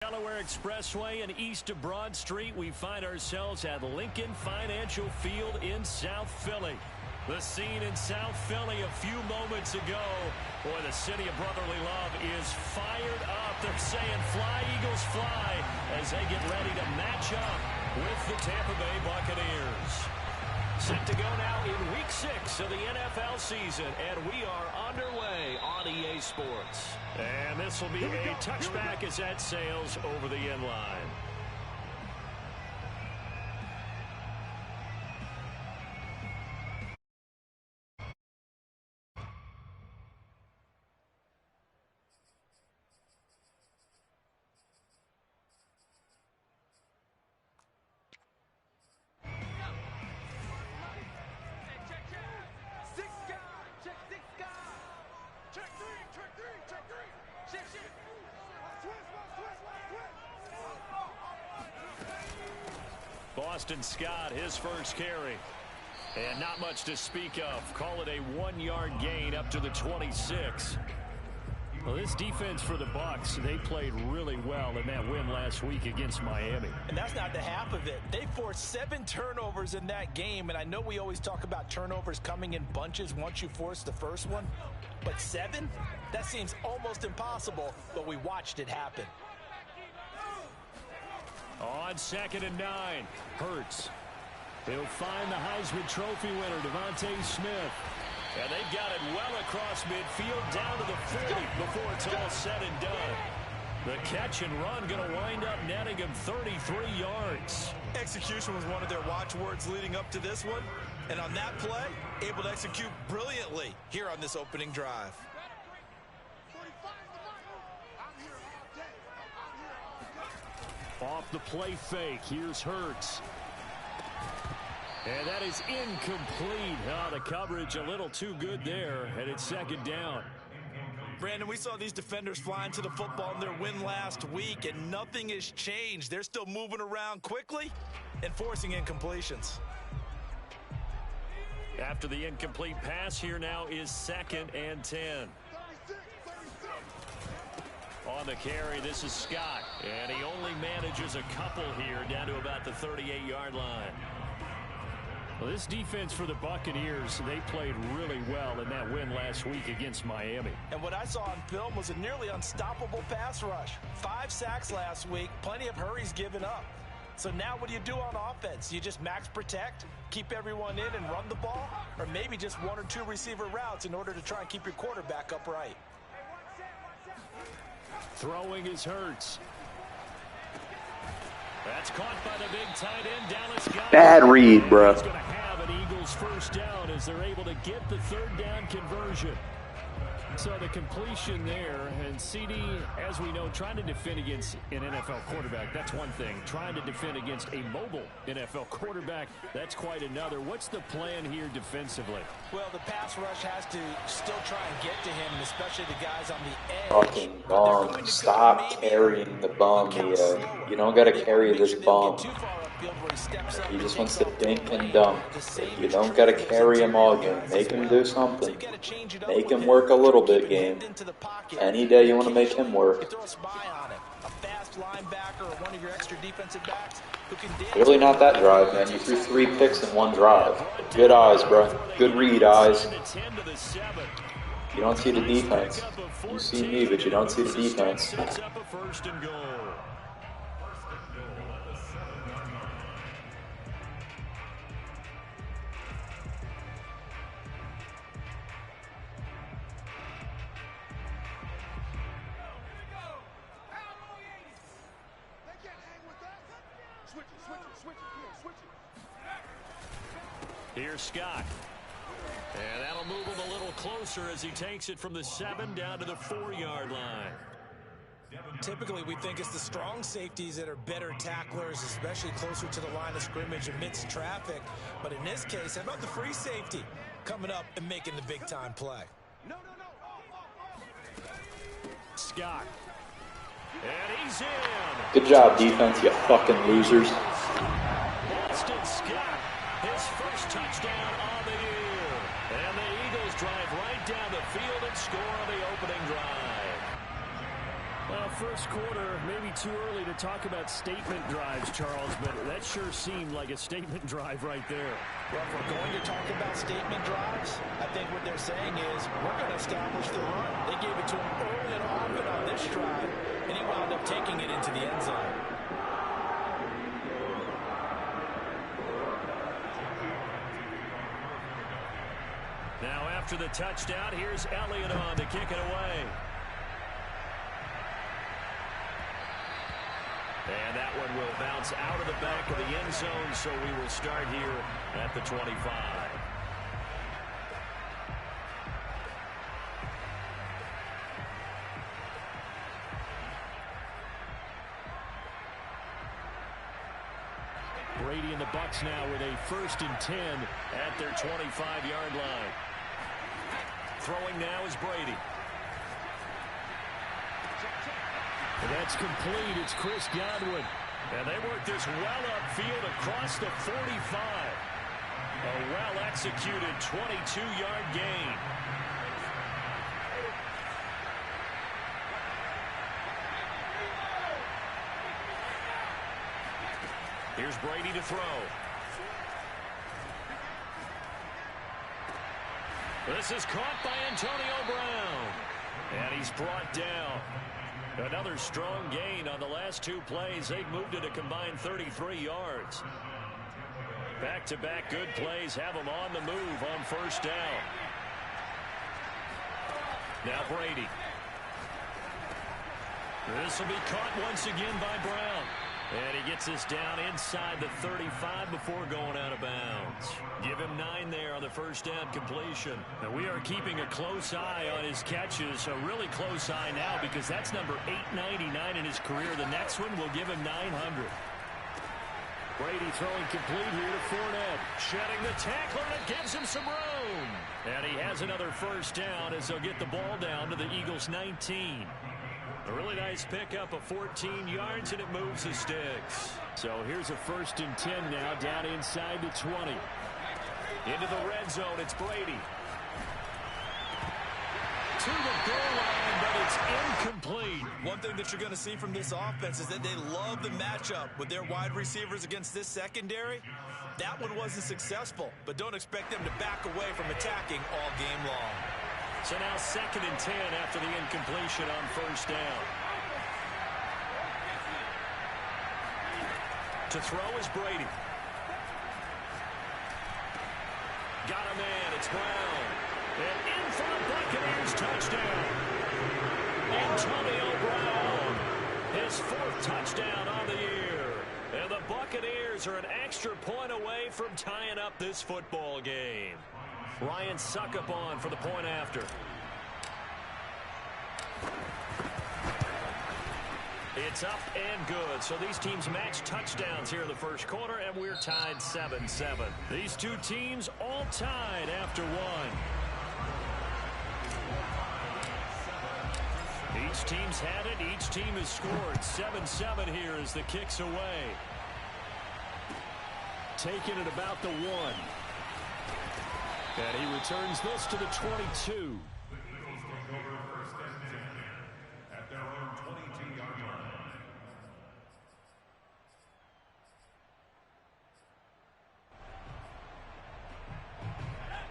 Delaware Expressway and east of Broad Street, we find ourselves at Lincoln Financial Field in South Philly. The scene in South Philly a few moments ago. Boy, the city of brotherly love is fired up. They're saying fly, Eagles, fly, as they get ready to match up with the Tampa Bay Buccaneers. Set to go now in Week 6 of the NFL season, and we are underway on EA Sports. And this will be a touchback as that sails over the end line. Boston Scott, his first carry. And not much to speak of. Call it a 1-yard gain up to the 26. Well, this defense for the Bucs, they played really well in that win last week against Miami. And that's not the half of it. They forced 7 turnovers in that game, and I know we always talk about turnovers coming in bunches once you force the first one. But 7? That seems almost impossible, but we watched it happen. On 2nd and 9, Hurts. He'll find the Heisman Trophy winner, Devontae Smith. And they've got it well across midfield down to the 40 before it's all said and done. The catch and run going to wind up netting him 33 yards. Execution was one of their watchwords leading up to this one. And on that play, able to execute brilliantly here on this opening drive. Off the play fake, here's Hurts. And that is incomplete. The coverage a little too good there, and it's 2nd down. Brandon, we saw these defenders flying to the football in their win last week, and nothing has changed. They're still moving around quickly and forcing incompletions. After the incomplete pass, here now is 2nd and 10. On the carry, this is Scott, and he only manages a couple here down to about the 38-yard line. Well, this defense for the Buccaneers, they played really well in that win last week against Miami. And what I saw on film was a nearly unstoppable pass rush. 5 sacks last week, plenty of hurries given up. So now what do you do on offense? You just max protect, keep everyone in and run the ball, or maybe just 1 or 2 receiver routes in order to try and keep your quarterback upright. Throwing is Hurts. That's caught by the big tight end, Dallas Goedert. Bad read, bro. He's going to have an Eagles first down as they're able to get the 3rd down conversion. So the completion there, and CD, as we know, trying to defend against an NFL quarterback, that's one thing. Trying to defend against a mobile NFL quarterback, that's quite another. What's the plan here defensively? Well, the pass rush has to still try and get to him, and especially the guys on the edge. Fucking bum. Stop carrying the bum, you don't got to carry this bum. He just wants to dink and dunk. You don't got to carry him all game. Make him do something. Make him work a little bit, game. Any day you want to make him work. Really not that drive, man. You threw 3 picks in 1 drive. Good eyes, bro. Good read, eyes. You don't see the defense. You see me, but you don't see the defense. Here's Scott. And that'll move him a little closer as he takes it from the 7 down to the 4-yard line. Typically, we think it's the strong safeties that are better tacklers, especially closer to the line of scrimmage amidst traffic. But in this case, how about the free safety coming up and making the big-time play? Scott. And he's in. Good job, defense, you fucking losers. Boston Scott, his first touchdown on the year. And the Eagles drive right down the field and score on the opening drive. Well, first quarter, maybe too early to talk about statement drives, Charles, but that sure seemed like a statement drive right there. Well, if we're going to talk about statement drives, I think what they're saying is we're going to establish the run. They gave it to him early and often on this drive, and he wound up taking it into the end zone. Now after the touchdown, here's Elliott on to kick it away. And that one will bounce out of the back of the end zone, so we will start here at the 25. Brady and the Bucs now with a 1st and 10 at their 25-yard line. Throwing now is Brady. And that's complete. It's Chris Godwin. And they work this well upfield across the 45. A well-executed 22-yard gain. Here's Brady to throw. This is caught by Antonio Brown. And he's brought down. Another strong gain on the last 2 plays. They've moved it a combined 33 yards. Back-to-back good plays have them on the move on 1st down. Now Brady. This will be caught once again by Brown. And he gets this down inside the 35 before going out of bounds. Give him 9 there on the 1st down completion. And we are keeping a close eye on his catches. A really close eye now because that's number 899 in his career. The next one will give him 900. Brady throwing complete here to Fournette. Shedding the tackler, and it gives him some room. And he has another 1st down as they'll get the ball down to the Eagles' 19. A really nice pickup of 14 yards, and it moves the sticks. So here's a 1st and 10 now, down inside the 20. Into the red zone, it's Brady. To the goal line, but it's incomplete. One thing that you're going to see from this offense is that they love the matchup with their wide receivers against this secondary. That one wasn't successful, but don't expect them to back away from attacking all game long. So now 2nd and 10 after the incompletion on 1st down. To throw is Brady. Got a man, it's Brown. And in for the Buccaneers touchdown. Antonio Brown, his 4th touchdown on the year. And the Buccaneers are an extra point away from tying up this football game. Ryan Suckup on for the point after. It's up and good. So these teams match touchdowns here in the 1st quarter, and we're tied 7-7. These 2 teams all tied after 1. Each team's had it. Each team has scored. 7-7 here as the kick's away. Taking it about the 1. And he returns this to the 22.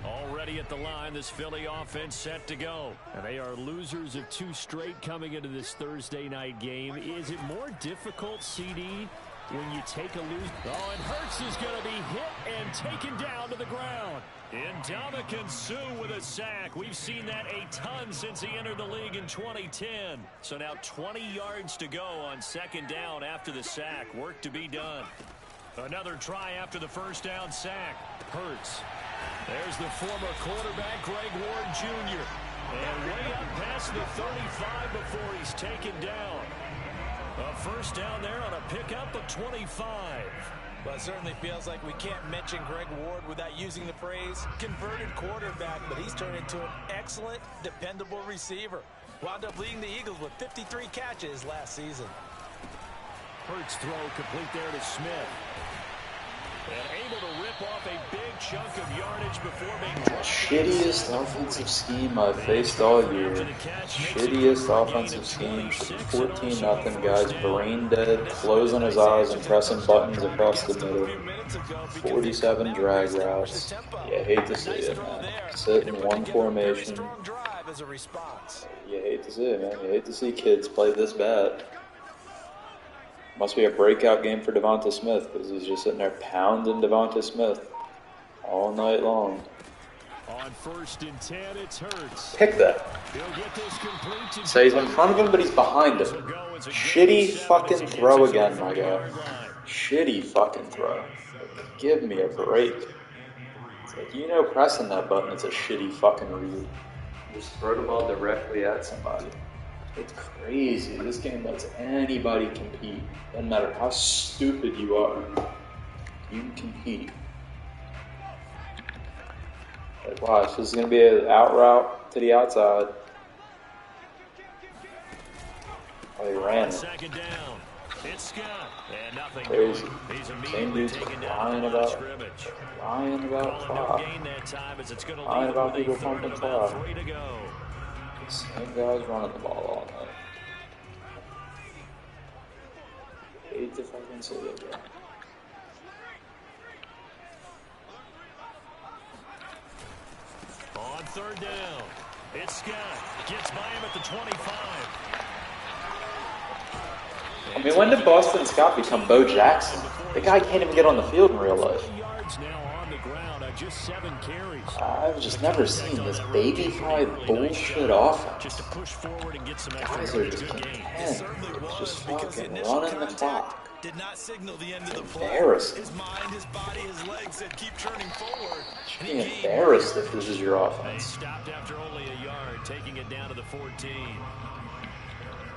Already at the line, this Philly offense set to go. And they are losers of 2 straight coming into this Thursday night game. Is it more difficult, CD, when you take a lose? Oh, and Hurts is going to be hit and taken down to the ground. Ndamukong Suh with a sack. We've seen that a ton since he entered the league in 2010. So now 20 yards to go on 2nd down after the sack. Work to be done. Another try after the 1st down sack. Hurts. There's the former quarterback, Greg Ward Jr. And way up past the 35 before he's taken down. A 1st down there on a pickup of 25. Well, it certainly feels like we can't mention Greg Ward without using the phrase converted quarterback, but he's turned into an excellent, dependable receiver. Wound up leading the Eagles with 53 catches last season. Hurts throw complete there to Smith. And able to rip off a big chunk of yardage before being Shittiest offensive scheme I've faced all year. Shittiest offensive scheme. 14-0, guys brain dead, closing his eyes and pressing buttons across the middle. 47 drag routes. You hate to see it, man. Sit in one formation. You hate to see it, man. You hate to see kids play this bad. Must be a breakout game for Devonta Smith because he's just sitting there pounding Devonta Smith all night long. On 1st and 10, it's Hurts. Pick that. So he's in front of him, but he's behind him. Shitty fucking throw again, my guy. Shitty fucking throw. Like, give me a break. It's like, pressing that button, it's a shitty fucking read. Just throw the ball directly at somebody. It's crazy. This game lets anybody compete. Doesn't matter how stupid you are. You can compete. Like, watch, this is going to be an out route to the outside. Oh, he ran it. Second down. It's Scott. And nothing. Crazy. He's Same dude's lying about clock. Lying about people pumping clock. Same guy's running the ball all night. Hate to fucking see it, bro. On 3rd down, it's Scott. Gets by him at the 25. I mean, when did Boston Scott become Bo Jackson? The guy can't even get on the field in real life. Just 7 carries. I've just never seen this baby-fied bullshit offense. Just to push forward and get some guys are just content. It's just fucking running the clock. Did not signal the end of the play. Embarrassing. His mind, his body, his legs said keep turning forward. Should be embarrassed if this is your offense. Stopped after only a yard, taking it down to the 14.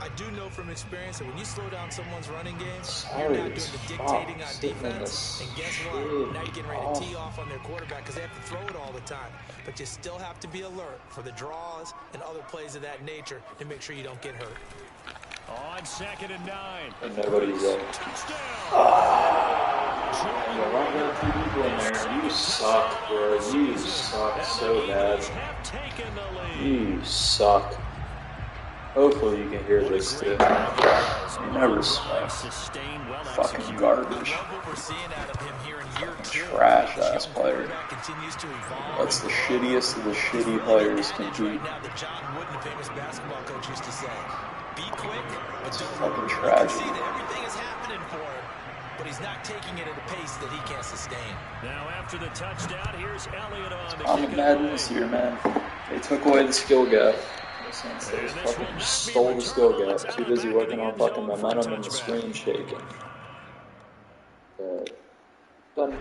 I do know from experience that when you slow down someone's running game, Sorry, you're not doing the dictating on defense. And guess what? Now you're getting ready to tee off on their quarterback because they have to throw it all the time. But you still have to be alert for the draws and other plays of that nature to make sure you don't get hurt. On 2nd and 9. And nobody's there. You suck, bro. You suck so bad. You suck. Hopefully you can hear this too. You never smell. Fucking garbage. Trash ass player. That's the shittiest of the shitty players compete. It's fucking tragedy. But he's not taking it at a pace that he can't sustain. Now after the touchdown, here's Elliott on the I'm mad this year, man. They took away the skill gap. They fucking stole the skill gap. Too busy working on fucking momentum and the screen shaking. Doesn't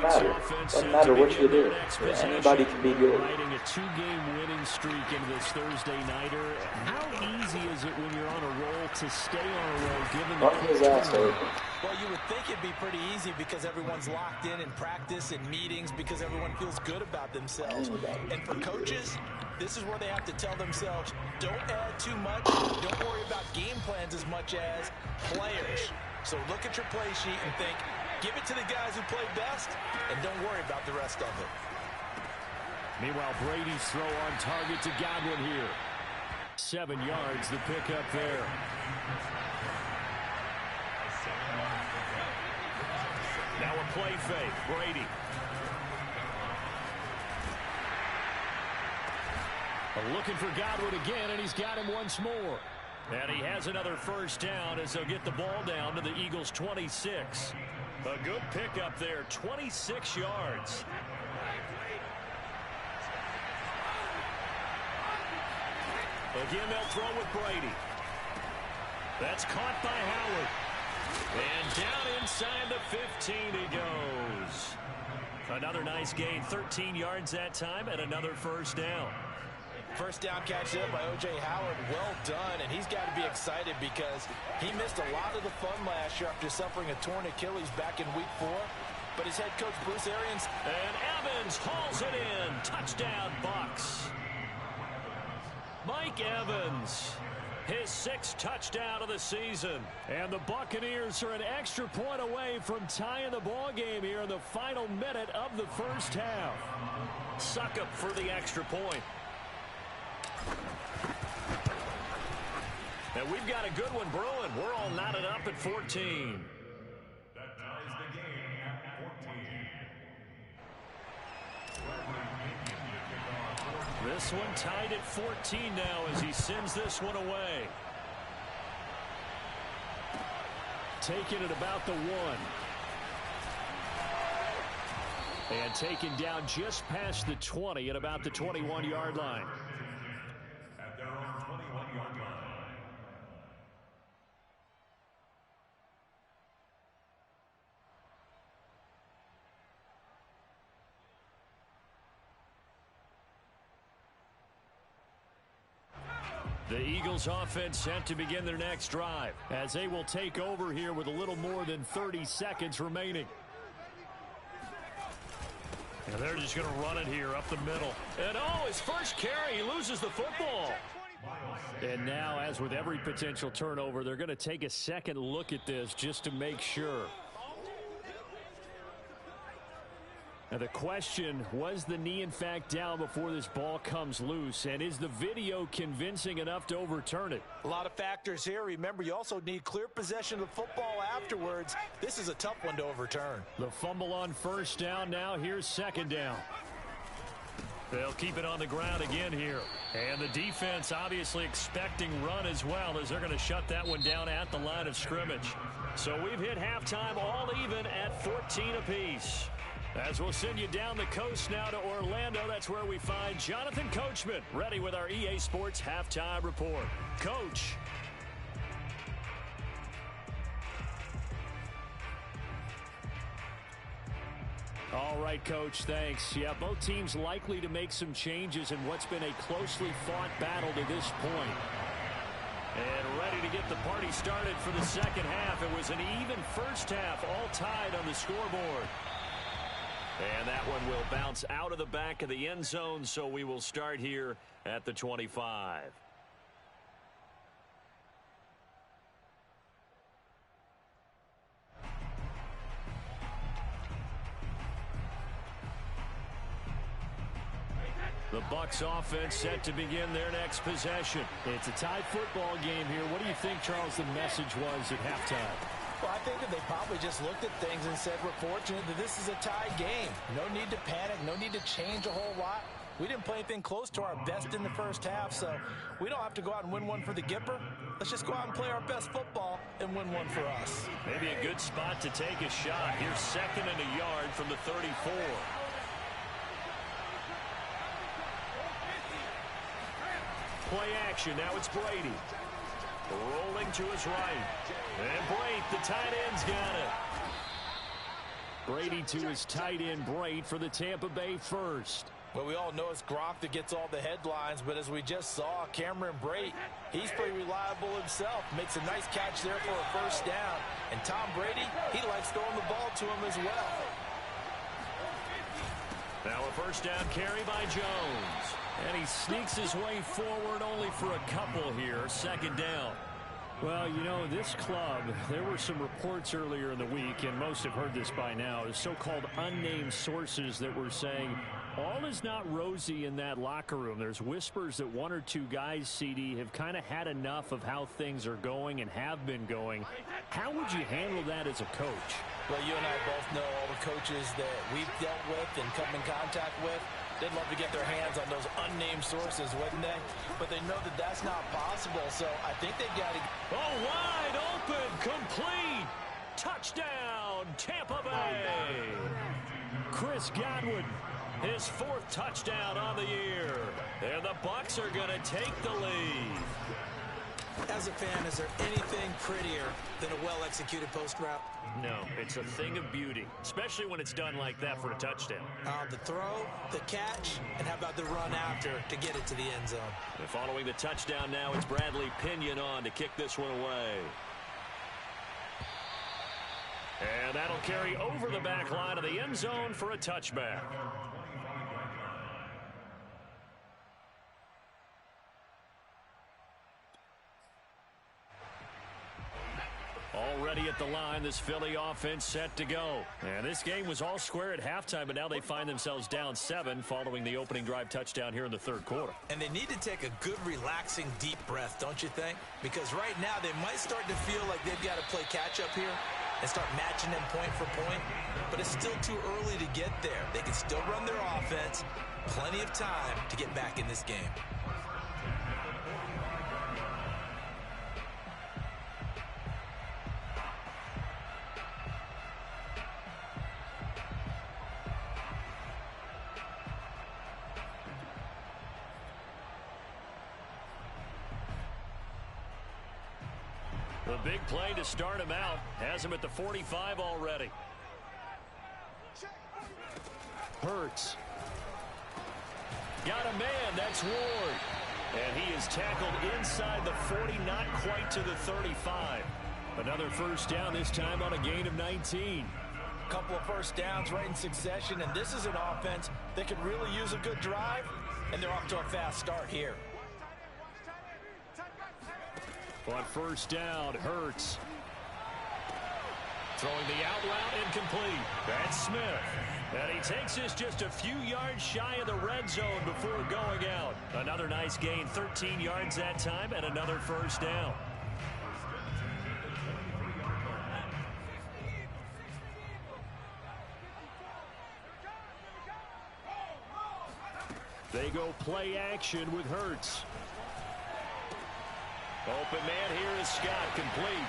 matter. Doesn't matter what you do. Anybody can be good. Riding a 2-game winning streak into this Thursday nighter. How easy is it when you're on a roll to stay on a roll given the his ass open. Well, you would think it'd be pretty easy because everyone's locked in practice and meetings because everyone feels good about themselves. And for coaches, this is where they have to tell themselves, don't add too much. Don't worry about game plans as much as players. So look at your play sheet and think, give it to the guys who play best, and don't worry about the rest of it. Meanwhile, Brady's throw on target to Godwin here. 7 yards, the pickup there. Now a play fake, Brady. Looking for Godwin again, and he's got him once more. And he has another first down as they'll get the ball down to the Eagles' 26. A good pickup there, 26 yards. Again, they'll throw with Brady. That's caught by Howard. And down inside the 15 he goes. Another nice gain, 13 yards that time, and another first down. First down catch there by O.J. Howard. Well done, and he's got to be excited because he missed a lot of the fun last year after suffering a torn Achilles back in Week 4. But his head coach, Bruce Arians. And Evans hauls it in. Touchdown, Bucs. Mike Evans his 6th touchdown of the season. And the Buccaneers are an extra point away from tying the ball game here in the final minute of the first half. Succop for the extra point. And we've got a good one brewing. We're all knotted up at 14. That ties the game at 14. This one tied at 14 now as he sends this one away. Taking it about the 1. And taken down just past the 20 at about the 21-yard line. At their own 21-yard line. The Eagles offense set to begin their next drive as they will take over here with a little more than 30 seconds remaining. And they're just going to run it here up the middle. And his first carry, he loses the football. And now, as with every potential turnover, they're going to take a second look at this just to make sure. Now the question, was the knee in fact down before this ball comes loose? And is the video convincing enough to overturn it? A lot of factors here. Remember, you also need clear possession of the football afterwards. This is a tough one to overturn. The fumble on first down. Now here's second down. They'll keep it on the ground again here. And the defense obviously expecting run as well as they're going to shut that one down at the line of scrimmage. So we've hit halftime all even at 14 apiece. As we'll send you down the coast now to Orlando, that's where we find Jonathan Coachman, ready with our EA Sports Halftime Report. Coach. All right, Coach, thanks. Yeah, both teams likely to make some changes in what's been a closely fought battle to this point. And ready to get the party started for the second half. It was an even first half, all tied on the scoreboard. And that one will bounce out of the back of the end zone, so we will start here at the 25. The Bucs offense set to begin their next possession. It's a tied football game here. What do you think, Charles, the message was at halftime? Well, I think that they probably just looked at things and said, we're fortunate that this is a tied game. No need to panic, no need to change a whole lot. We didn't play anything close to our best in the first half, so we don't have to go out and win one for the Gipper. Let's just go out and play our best football and win one for us. Maybe a good spot to take a shot. Here's 2nd and a yard from the 34. Play action. Now it's Brady. Rolling to his right. And Brate, the tight end's got it. Brady to his tight end, Brate, for the Tampa Bay first. Well, we all know it's Gronk that gets all the headlines, but as we just saw, Cameron Brate, he's pretty reliable himself. Makes a nice catch there for a first down. And Tom Brady, he likes throwing the ball to him as well. Now a first down carry by Jones. And he sneaks his way forward only for a couple here. 2nd down. Well, you know, this club, there were some reports earlier in the week, and most have heard this by now, so-called unnamed sources that were saying all is not rosy in that locker room. There's whispers that 1 or 2 guys, CD, have kind of had enough of how things are going and have been going. How would you handle that as a coach? Well, you and I both know all the coaches that we've dealt with and come in contact with. They'd love to get their hands on those unnamed sources, wouldn't they? But they know that that's not possible, so I think they've got to... Oh, wide open, complete, touchdown, Tampa Bay. Chris Godwin, his 4th touchdown on the year. And the Bucs are going to take the lead. As a fan, is there anything prettier than a well-executed post route? No, it's a thing of beauty, especially when it's done like that for a touchdown. The throw, the catch, and how about the run after to get it to the end zone? And following the touchdown now, it's Bradley Pinion on to kick this one away. And that'll carry over the back line of the end zone for a touchback. ready at the line. This Philly offense set to go. And this game was all square at halftime, but now they find themselves down 7 following the opening drive touchdown here in the third quarter. And they need to take a good, relaxing, deep breath, don't you think? Because right now they might start to feel like they've got to play catch-up here and start matching them point for point. But it's still too early to get there. They can still run their offense. Plenty of time to get back in this game. The big play to start him out. Has him at the 45 already. Hurts. Got a man. That's Ward. And he is tackled inside the 40, not quite to the 35. Another first down, this time on a gain of 19. Couple of first downs right in succession, and this is an offense that could really use a good drive, and they're off to a fast start here. On first down, Hurts. Throwing the out route, incomplete. That's Smith. And he takes this just a few yards shy of the red zone before going out. Another nice gain, 13 yards that time, and another first down. They go play action with Hurts. Open man here is Scott, complete.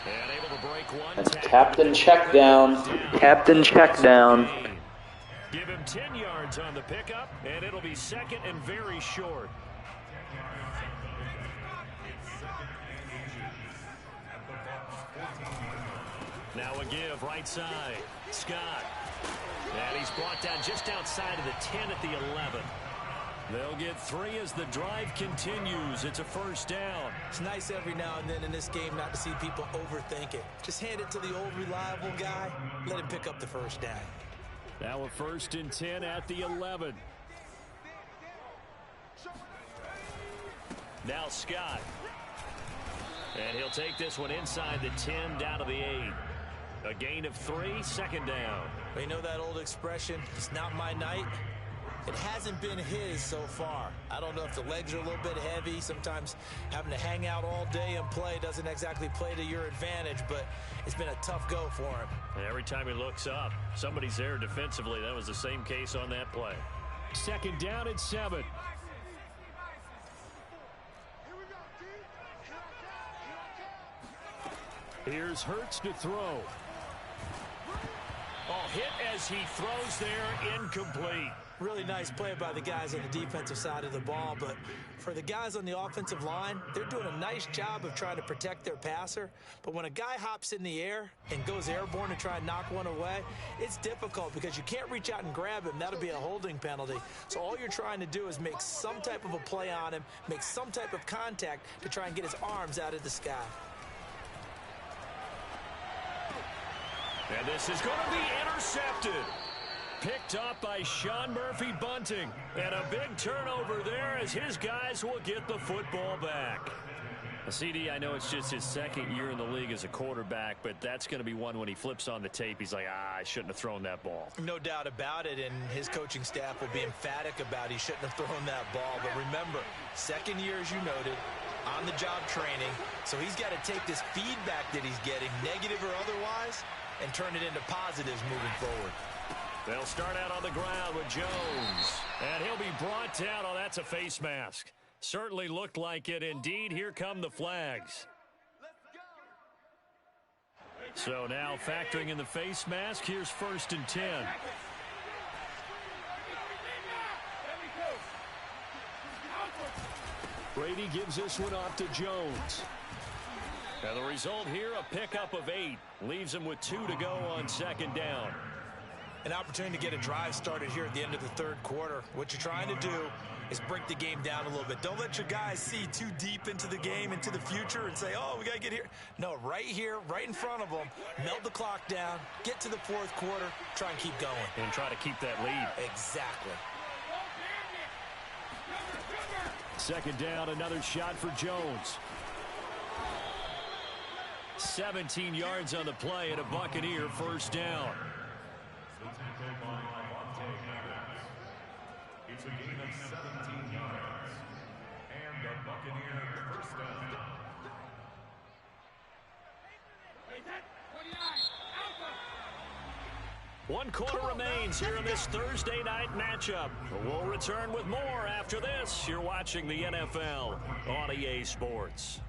And able to break one. That's Captain check down. Captain check down. Give him 10 yards on the pickup, and it'll be second and very short. Now a give, right side. Scott. And he's brought down just outside of the 10 at the 11. They'll get 3 as the drive continues. It's a first down. It's nice every now and then in this game not to see people overthink it. Just hand it to the old reliable guy. Let him pick up the first down. Now a first and 10 at the 11. Now Scott. And he'll take this one inside the 10 down to the 8. A gain of 3, second down. You know that old expression, it's not my night? It hasn't been his so far. I don't know if the legs are a little bit heavy. Sometimes having to hang out all day and play doesn't exactly play to your advantage, but it's been a tough go for him. And every time he looks up, somebody's there defensively. That was the same case on that play. Second down at 7. Here's Hurts to throw. Oh, hit as he throws there, incomplete. Really nice play by the guys on the defensive side of the ball, but for the guys on the offensive line, they're doing a nice job of trying to protect their passer. But when a guy hops in the air and goes airborne to try and knock one away, it's difficult because you can't reach out and grab him. That'll be a holding penalty. So all you're trying to do is make some type of a play on him, make some type of contact to try and get his arms out of the sky. And this is going to be intercepted. Picked up by Sean Murphy-Bunting. And a big turnover there as his guys will get the football back. CD, I know it's just his second year in the league as a quarterback, but that's going to be one when he flips on the tape. He's like, I shouldn't have thrown that ball. No doubt about it, and his coaching staff will be emphatic about he shouldn't have thrown that ball. But remember, second year, as you noted, on-the-job training. So he's got to take this feedback that he's getting, negative or otherwise, and turn it into positives moving forward. They'll start out on the ground with Jones. And he'll be brought down. Oh, that's a face mask. Certainly looked like it. Indeed, here come the flags. So now factoring in the face mask, here's first and 10. Brady gives this one off to Jones. And the result here, a pickup of 8. Leaves him with 2 to go on second down. An opportunity to get a drive started here at the end of the third quarter. What you're trying to do is break the game down a little bit. Don't let your guys see too deep into the game, into the future, and say, oh, we got to get here. No, right here, right in front of them, melt the clock down, get to the fourth quarter, try and keep going. And try to keep that lead. Exactly. Second down, another shot for Jones. 17 yards on the play and a Buccaneer first down. It's a gain of 17 yards. And the Buccaneer first down. One quarter remains here in this Thursday night matchup. We'll return with more after this. You're watching the NFL on EA Sports.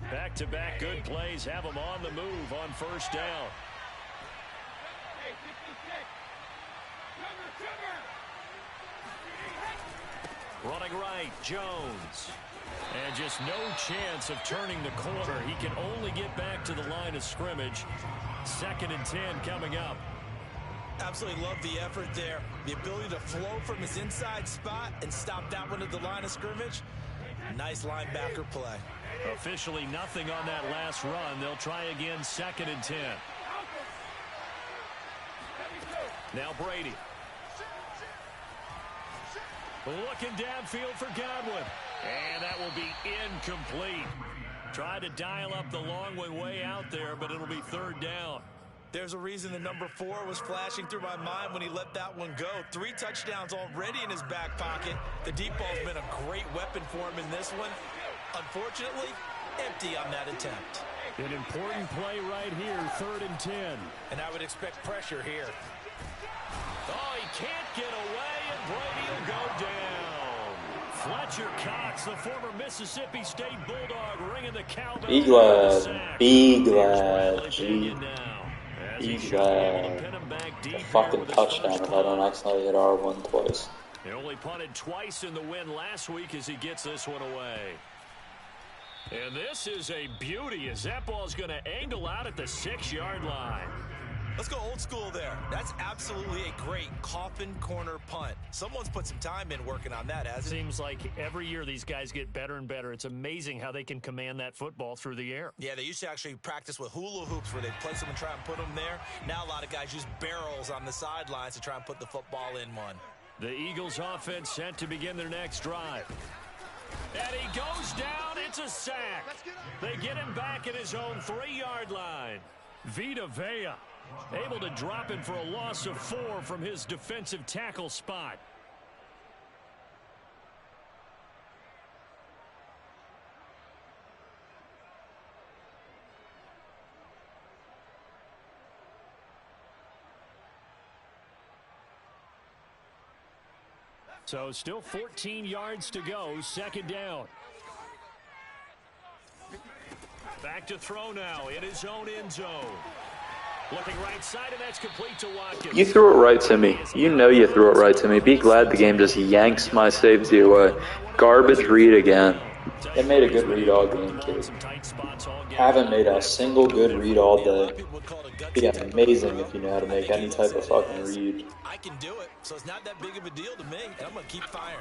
Back-to-back good plays have them on the move on first down. Running right, Jones. And just no chance of turning the corner. He can only get back to the line of scrimmage. 2nd and 10 coming up. Absolutely love the effort there. The ability to flow from his inside spot and stop that one at the line of scrimmage. Nice linebacker play. Officially nothing on that last run. They'll try again 2nd and 10. Now Brady. Looking downfield for Godwin. And that will be incomplete. Tried to dial up the long way out there, but it'll be 3rd down. There's a reason the number 4 was flashing through my mind when he let that one go. 3 touchdowns already in his back pocket. The deep ball's been a great weapon for him in this one. Unfortunately, empty on that attempt. An important play right here, 3rd and 10. And I would expect pressure here. Oh, he can't get away, and Brady will go down. Fletcher Cox, the former Mississippi State Bulldog, ringing the cowbell. Be glad. Be glad. Be glad. A fucking touchdown if I don't accidentally hit R1 twice. He only punted twice in the win last week as he gets this one away. And this is a beauty as that ball's going to angle out at the 6-yard line. Let's go old school there. That's absolutely a great coffin corner punt. Someone's put some time in working on that, hasn't it? Seems like every year these guys get better and better. It's amazing how they can command that football through the air. Yeah, they used to actually practice with hula hoops where they'd place them and try and put them there. Now a lot of guys use barrels on the sidelines to try and put the football in one. The Eagles offense set to begin their next drive. And he goes down. It's a sack. They get him back at his own 3-yard line. Vita Vea able to drop him for a loss of 4 from his defensive tackle spot. So still 14 yards to go, 2nd down. Back to throw now in his own end zone. Looking right side, and that's complete to Watkins. You threw it right to me. You know you threw it right to me. Be glad the game just yanks my safety away. Garbage read again. They made a good read all game, too. Haven't made a single good read all day. Be amazing if you know how to make any type of fucking read. I can do it, so it's not that big of a deal to me, and I'm going to keep firing.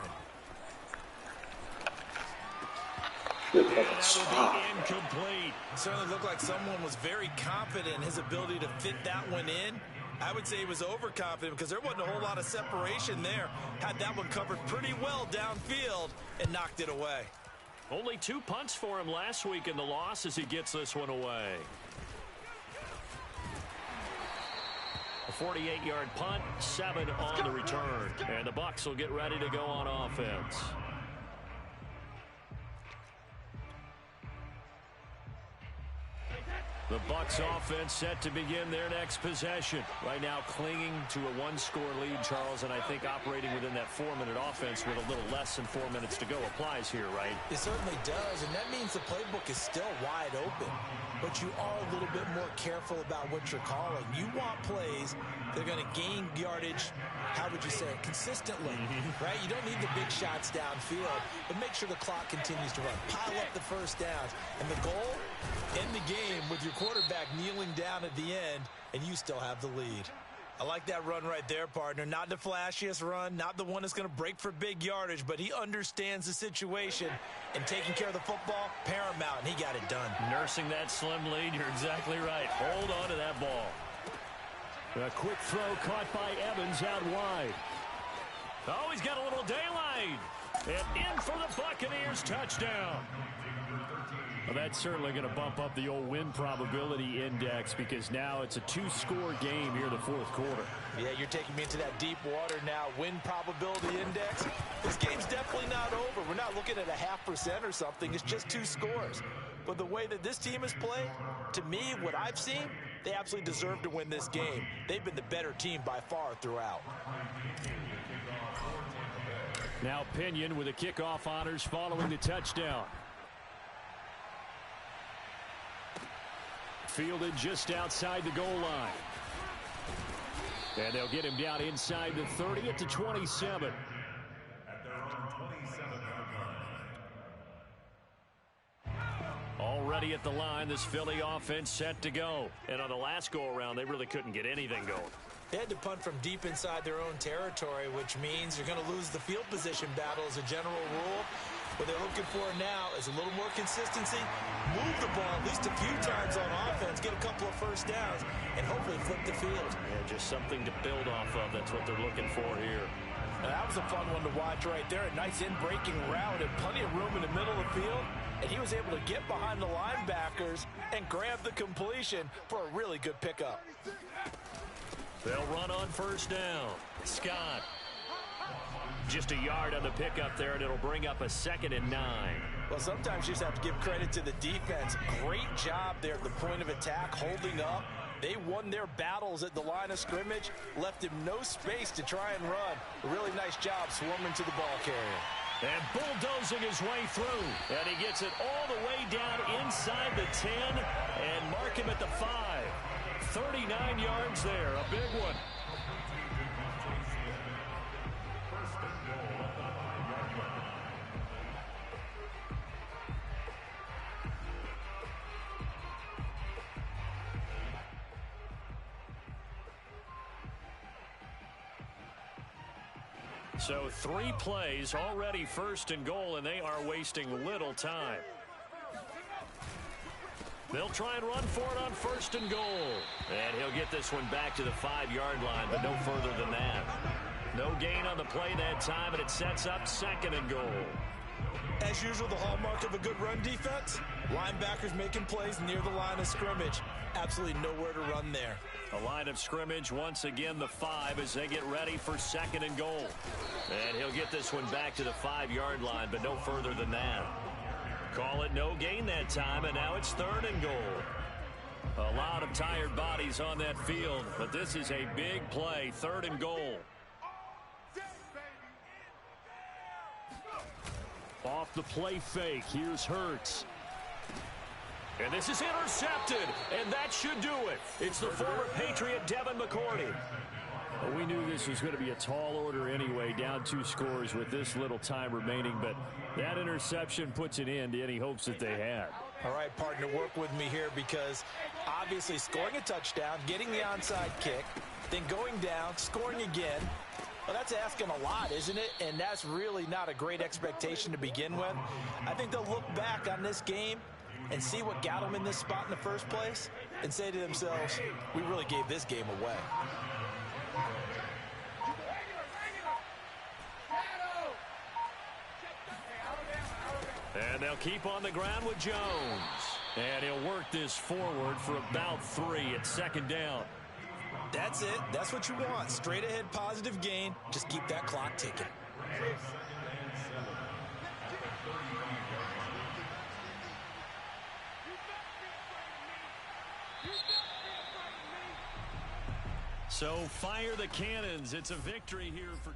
Good fucking stop. Incomplete. Certainly looked like someone was very confident in his ability to fit that one in. I would say he was overconfident because there wasn't a whole lot of separation there. Had that one covered pretty well downfield and knocked it away. Only 2 punts for him last week in the loss as he gets this one away. A 48-yard punt, 7 on the return. And the Bucs will get ready to go on offense. The Bucs offense set to begin their next possession. Right now clinging to a 1-score lead, Charles, and I think operating within that 4-minute offense with a little less than 4 minutes to go applies here, right? It certainly does, and that means the playbook is still wide open. But you are a little bit more careful about what you're calling. You want plays that are going to gain yardage, how would you say it, consistently, right? You don't need the big shots downfield, but make sure the clock continues to run. Pile up the first downs. And the goal, end the game with your quarterback kneeling down at the end, and you still have the lead. I like that run right there, partner. Not the flashiest run, not the one that's going to break for big yardage, but he understands the situation, and taking care of the football, paramount, and he got it done. Nursing that slim lead, you're exactly right. Hold on to that ball. A quick throw caught by Evans out wide. Oh, he's got a little daylight. And in for the Buccaneers touchdown. Well, that's certainly going to bump up the old win probability index because now it's a two-score game here in the fourth quarter. Yeah, you're taking me into that deep water now. Win probability index. This game's definitely not over. We're not looking at a 0.5% or something. It's just 2 scores. But the way that this team has played, to me, what I've seen, they absolutely deserve to win this game. They've been the better team by far throughout. Now Pinion with the kickoff honors following the touchdown. Fielded just outside the goal line. And they'll get him down inside the 30 at the 27. At their own 27-yard line. Already at the line, this Philly offense set to go. And on the last go-around, they really couldn't get anything going. They had to punt from deep inside their own territory, which means you're going to lose the field position battle as a general rule. What they're looking for now is a little more consistency, move the ball at least a few times on offense, get a couple of first downs, and hopefully flip the field. Yeah, just something to build off of. That's what they're looking for here. Now, that was a fun one to watch right there. A nice in-breaking route and plenty of room in the middle of the field. And he was able to get behind the linebackers and grab the completion for a really good pickup. They'll run on first down. Scott. Just a yard on the pickup there, and it'll bring up a 2nd and 9. Well, sometimes you just have to give credit to the defense. Great job there at the point of attack, holding up. They won their battles at the line of scrimmage, left him no space to try and run. A really nice job swarming to the ball carrier. And bulldozing his way through. And he gets it all the way down inside the 10 and mark him at the 5. 39 yards there, a big one. So 3 plays, already 1st and goal, and they are wasting little time. They'll try and run for it on 1st and goal. And he'll get this one back to the 5-yard line, but no further than that. No gain on the play that time, and it sets up 2nd and goal. As usual, the hallmark of a good run defense, linebackers making plays near the line of scrimmage. Absolutely nowhere to run there. A line of scrimmage, once again the 5 as they get ready for 2nd and goal. And he'll get this one back to the 5-yard line, but no further than that. Call it no gain that time, and now it's 3rd and goal. A lot of tired bodies on that field, but this is a big play, 3rd and goal. Off the play fake, here's Hurts. And this is intercepted, and that should do it. It's the former Patriot Devin McCourty. Well, we knew this was going to be a tall order anyway, down 2 scores with this little time remaining, but that interception puts an end to any hopes that they had. All right, partner, work with me here because obviously scoring a touchdown, getting the onside kick, then going down, scoring again. Well, that's asking a lot, isn't it? And that's really not a great expectation to begin with. I think they'll look back on this game and see what got them in this spot in the first place and say to themselves, we really gave this game away. And they'll keep on the ground with Jones. And he'll work this forward for about 3 at 2nd down. That's it. That's what you want. Straight ahead positive gain. Just keep that clock ticking. So fire the cannons. It's a victory here for